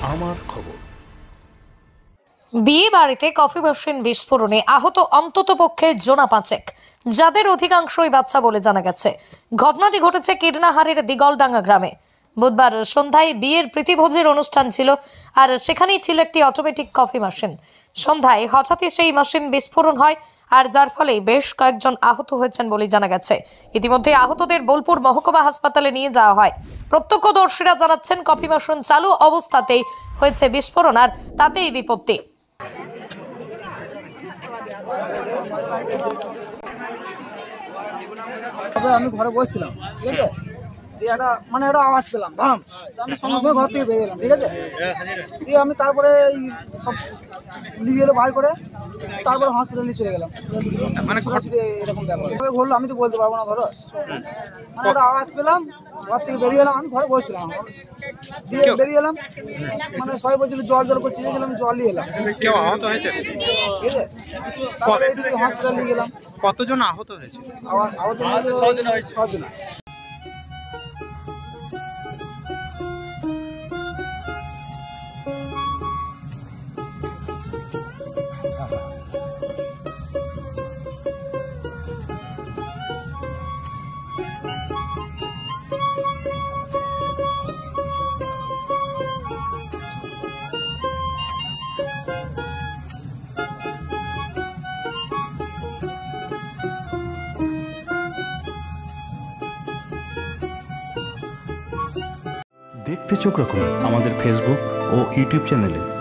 আমার খবর। বিয়ে বাড়িতে কফি মেশিন বিস্ফোরণে আহত অন্ততপক্ষে জোনা পাঁচেক, যাদের অধিকাংশই বাচ্চা বলে জানা গেছে। ঘটনাটি ঘটেছে কীর্ণাহারের দিগলডাঙ্গা গ্রামে। বুধবার সন্ধ্যায় বিয়ের প্রীতিভোজের অনুষ্ঠান ছিল, আর সেখানেই ছিল একটি অটোমেটিক কফি মেশিন। সন্ধ্যায় হঠাৎই সেই মেশিন বিস্ফোরণ হয়, আর যার ফলে বেশ কয়েকজন আহত হয়েছেন বলে জানা গেছে। ইতিমধ্যে আহতদের বোলপুর মহকুমা হাসপাতালে নিয়ে যাওয়া হয়। প্রত্যক্ষদর্শীরা জানাচ্ছেন, কফি মেশিন চালু অবস্থাতেই হয়েছে বিস্ফোরণ, আর তাতেই বিপত্তি। আমি ঘরে বসছিলাম, ঠিক আছে, দিয়ে একটা একটা আওয়াজ পেলাম, ধাম। আমি সঙ্গে সঙ্গে ঘর থেকে বেরিয়ে এলাম, ঠিক আছে। দিয়ে আমি তারপরে সব নিয়ে এলো বার করে, তারপরে হসপিটালে চলে গেলাম। মানে ছোটাছুটি এরকম ব্যাপার বললো, আমি তো বলতে পারবো না। ধরো একটা আওয়াজ পেলাম, ঘর থেকে বেরিয়ে এলাম, আমি ঘরে বসছিলাম, দিয়ে বেরিয়ে এলাম। সবাই বলছিল জল করছে, আমি জল নিয়ে এলাম। কেউ আহত হয়েছে? ঠিক আছে, তারপরে হসপিটাল নিয়ে গেলাম। কতজন আহত হয়েছে? আহত 6 জন। দেখতে চোখ রাখুন আমাদের ফেসবুক ও ইউটিউব চ্যানেলে।